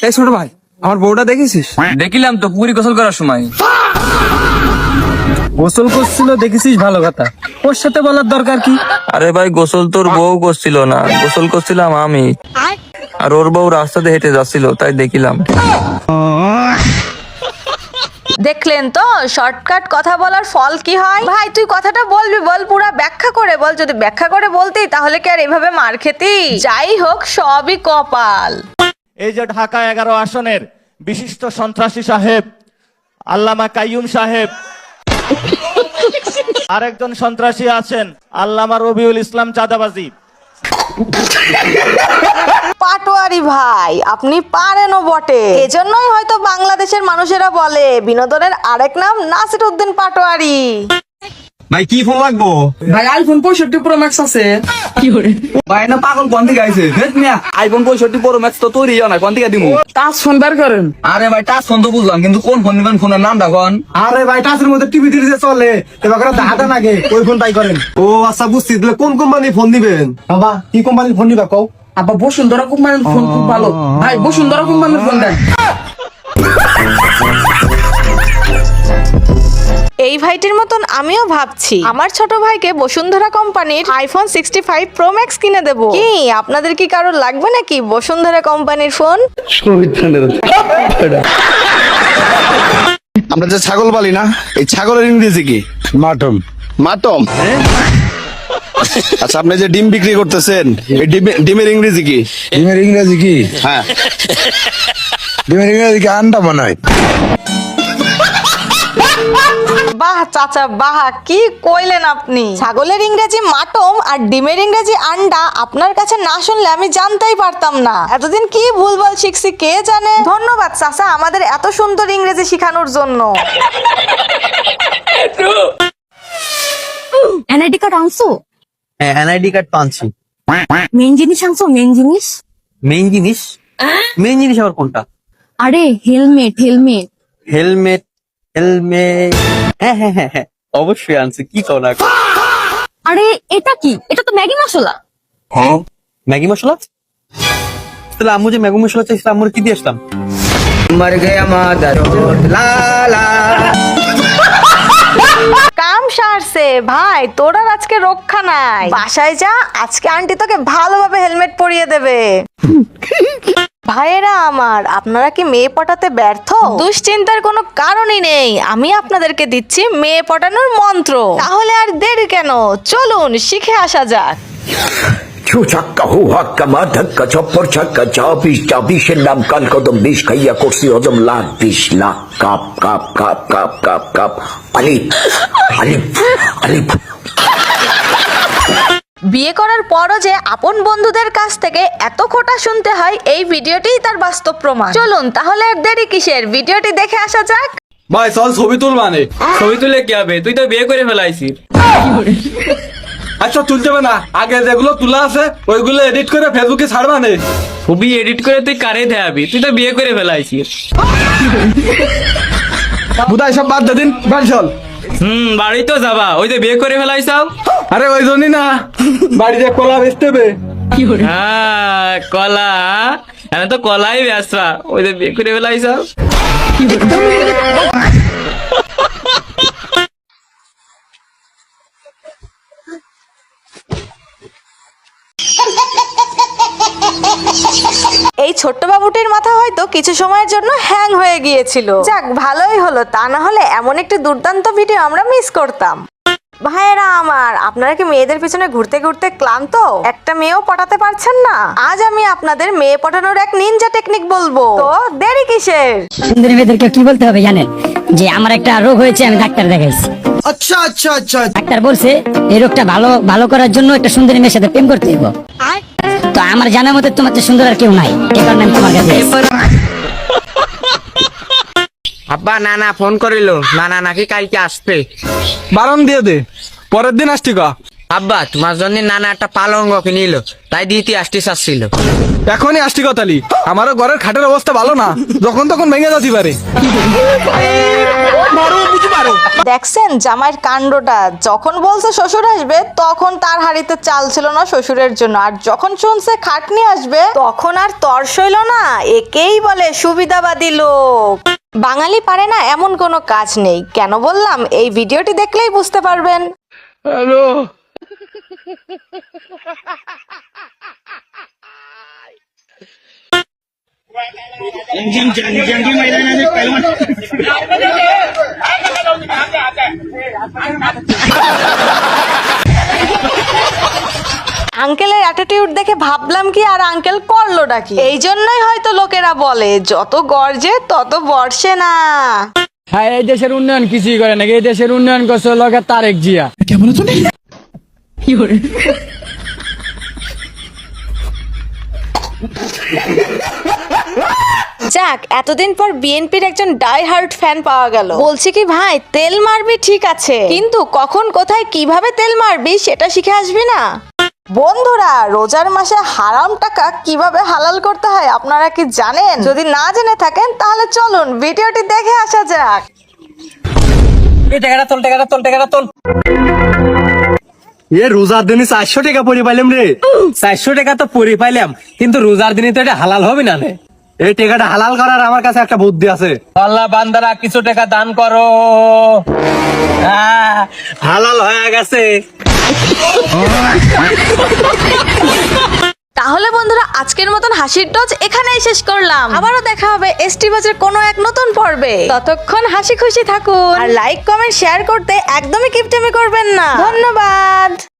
এই ছোট ভাই, আমার বউটা দেখেছিস? দেখিলাম তো পুকুরি গোসল করার সময়। গোসল করছিল দেখেছিস, ভালো কথা। ওর সাথে বলার দরকার কি? আরে ভাই, গোসল তোর বউ করছিল না, গোসল করছিলাম আমি। আর ওর বউ রাস্তাতে হেঁটে যাচ্ছিল, তাই দেখিলাম। দেখলেন তো শর্টকাট কথা বলার ফল কি হয়। ভাই তুই কথাটা বলবি, বল, পুরা ব্যাখ্যা করে বল। যদি ব্যাখ্যা করে বলতি তাহলে কি আর এভাবে মার খেতি? যাই হোক, সবই কপাল। এই যে ঢাকা 11 আসনের বিশিষ্ট সন্ত্রাসী সাহেব আল্লামা কাইয়ুম সাহেব, আরেকজন সন্ত্রাসী আছেন আল্লামা রবিউল ইসলাম চাঁদাবাজি। পাটোয়ারি ভাই, আপনি পারেনও বটে। এজন্যই হয়তো বাংলাদেশের মানুষেরা বলে বিনোদনের আরেক নাম নাসিরউদ্দিন পাটোয়ারি। ভাই কি ফোন লাগবো? ভাই আইফোন 65 প্রো ম্যাক্স আছে। ভাই না পাগল কোন থেকে আইছে? আইফোন 65 প্রো ম্যাক্স তো তৈরি হয় না, কোন থেকে দিমু? টাচ ফোন বের করেন। আরে ভাই টাচ ফোন তো বুঝলাম, কিন্তু কোন ফোন নিবেন, ফোনের নামটা কোন? আরে ভাই টাচের মধ্যে টিভি দিলে চলে, এবার করে দাদা নাগে ওই ফোন তাই করেন। ও আচ্ছা বুঝছি, তাহলে কোন কোম্পানির ফোন দিবেন? বাবা কি কোম্পানির ফোন নিবা কও? আব্বা বসুন্ধরা কোম্পানির ফোন খুব ভালো। ভাই বসুন্ধরা কোম্পানির ফোন দেন। এই ভাইটির মতন আমিও ভাবছি আমার ছোট ভাইকে বসুন্ধরা কোম্পানির আইফোন 65 প্রো ম্যাক্স কিনে দেবো। কি আপনাদের কি কারোর লাগবে নাকি বসুন্ধরা কোম্পানির ফোন? আমরা যে ছাগল পালি না, এই ছাগলের ইংরেজি কি? মাটম। মাটম? আচ্ছা, আপনি যে ডিম বিক্রি করতেছেন, এই ডিমের ইংরেজি কি? ডিমের ইংরেজি কি? হ্যাঁ, ডিমের ইংরেজি কি? আন্ডা মনে হয়। বাহ চাচা বাহ, কি কইলেন আপনি! ছাগলের ইংরেজি মাটম আর ডিমের ইংরেজি আন্ডা আপনার কাছে না শুনলে আমি জানতেই পারতাম না। এতদিন কি ভুলভাল শিখছি কে জানে। ধন্যবাদ চাচা আমাদের এত সুন্দর ইংরেজি শেখানোর জন্য। এনআইডি কার্ড আনছো? হ্যাঁ এনআইডি কার্ড তো আনছি। মেন জিনিস আনছো? মেন জিনিস? মেইন জিনিস? মেইন জিনিস আবার কোনটা? আরে হেলমেট হেলমেট। হেলমেট? হেলমেট হ্যাঁ হ্যাঁ হ্যাঁ হ্যাঁ অবশ্যই আনছি, কি কও না? আরে এটা কি? এটা তো ম্যাগি মশলা। ম্যাগি মশলা? তাহলে আম্মু যে ম্যাগি মশলা চাইছিল, আম্মুর কি দিয়ে আসলাম? মর গয়া মাদার লালা। কাম সারছে ভাই, তোর আর আজকে রক্ষা নাই। বাসায় যা, আজকে আন্টি তোকে ভালোভাবে হেলমেট পরিয়ে দেবে। ভাইয়েরা আমার, আপনারা কি মেয়ে পটাতে ব্যর্থ? দুশ্চিন্তার কোনো কারণই নেই, আমি আপনাদেরকে দিচ্ছি মেয়ে পটানোর মন্ত্র। তাহলে আর দেরি কেন, চলুন শিখে আসা যাক। ছু ছাক্কা হু হাক্কা মা ধাক্কা চপ্পর ছাক্কা চাবিশ চাবিশের নাম কাল কদম বিষ খাইয়া করছি হজম lakh 20 lakh cup cup cup cup cup cup আলিফ আলিফ আলিফ। বিয়ে করার পরও যে আপন বন্ধুদের কাছ থেকে এত খোঁটা শুনতে হয়, এই ভিডিওটিই তার বাস্তব প্রমাণ। চলুন তাহলে আর দেরি কিসের, ভিডিওটি দেখে আসা যাক। ভাই চল ছবি তুল। মানে ছবি তুলে কি হবে? তুই তো বিয়ে করে ফেলাইছিস। আচ্ছা তুলতে হবে না, আগে যেগুলো তোলা আছে ওইগুলো এডিট করে ফেসবুকে ছাড়বা নে। ছবি এডিট করে তুই কারে দেখাবি? তুই তো বিয়ে করে ফেলাইছিস। বুধাই সব বাদ দিন, বাড়ি চল। বাড়ি তো যাবা, ওই যে বিয়ে করে ফেলাইছাও। আরে ওই জন্যই না, বাড়িতে কলা বেচতে হবে। হ্যাঁ কলা, আমি তো কলাই ব্যবসা, ওই যে বিয়ে করে ফেলাইছাও। এই ছোট্ট বাবুটির মাথা হয়তো কিছু সময়ের জন্য হ্যাং হয়ে গিয়েছিল। যাক ভালোই হলো, তা না হলে এমন একটি দুর্দান্ত ভিডিও আমরা মিস করতাম। ভাইয়েরা আমার, আপনারা কি মেয়েদের পিছনে ঘুরতে ঘুরতে ক্লান্ত? একটা মেয়েও পটাতে পারছেন না? আজ আমি আপনাদের মেয়ে পটানোর এক নিনজা টেকনিক বলবো, তো দেরি কিসের? সুন্দরী মেয়েদেরকে কি বলতে হবে জানেন? যে আমার একটা রোগ হয়েছে, আমি ডাক্তার দেখাইছি। আচ্ছা আচ্ছা আচ্ছা। ডাক্তার বলছে এই রোগটা ভালো করার জন্য একটা সুন্দরী মেয়ের সাথে প্রেম করতে হইব। তো আমার জানার মতে তোমার চেয়ে সুন্দর আর কেউ নাই, এই কারণে আমি তোমার কাছে এসেছি। আব্বা নানা ফোন করিল, নানা নাকি কালকে আসবে। বারণ দিয়ে দে, পরের দিন আসছি কা। আব্বা তোমার জন্য নানা একটা পালঙ্গ কিনিল, তাই দিতে আসতে চাচ্ছিল। এখনই আসছি কথালি, আমারও ঘরের খাটের অবস্থা ভালো না, যখন তখন ভেঙে যেতে পারে। দেখছেন জামাইয়ের কাণ্ডটা, যখন বলছে শ্বশুর আসবে তখন তার হাড়িতে চাল ছিল না শ্বশুরের জন্য, আর যখন শুনছে খাটনি আসবে তখন আর তর সইল না। একেই বলে সুবিধাবাদী লোক। বাঙালি পারে না এমন কোনো কাজ নেই। কেন বললাম? এই ভিডিওটি দেখলেই বুঝতে পারবেন। হ্যালো, আঙ্কেলের অ্যাটিটিউড দেখে ভাবলাম কি আর আঙ্কেল করলোটা কি। এই জন্যই হয়তো লোকেরা বলে যত গর্জে তত বর্ষে না। হ্যাঁ, এই দেশের উন্নয়ন কিছুই করে নাকি, এই দেশের উন্নয়ন করছে লগে তারেক জিয়া। যাক, এতদিন পর বিএনপির একজন ডাই হার্ট ফ্যান পাওয়া গেল। বলছি কি ভাই, তেল মারবি ঠিক আছে, কিন্তু কখন কোথায় কিভাবে তেল মারবি সেটা শিখে আসবি না? বন্ধুরা, রোজার মাসে হারাম টাকা কিভাবে হালাল করতে হয় আপনারা কি জানেন? যদি না জেনে থাকেন তাহলে চলুন ভিডিওটি দেখে আসা যাক। এই টাকাটা তোল, টাকাটা তোল, টাকাটা তোল। এ রোজার দিনে 400 টাকা পরে পাইলাম রে। 400 টাকা তো পরে পাইলাম, কিন্তু রোজার দিনে তো এটা হালাল হবে না রে। এই টাকাটা হালাল করার আমার কাছে একটা বুদ্ধি আছে। আল্লাহ বান্দারা কিছু টাকা দান করো। হালাল হয়ে গেছে। তাহলে বন্ধুরা, আজকের মতন হাসির ডোজ এখানেই শেষ করলাম। আবারও দেখা হবে এসটি বাজের কোনো এক নতুন পর্বে। ততক্ষণ হাসি খুশি থাকুন, আর লাইক কমেন্ট শেয়ার করতে একদমই কিপটেমি করবেন না। ধন্যবাদ।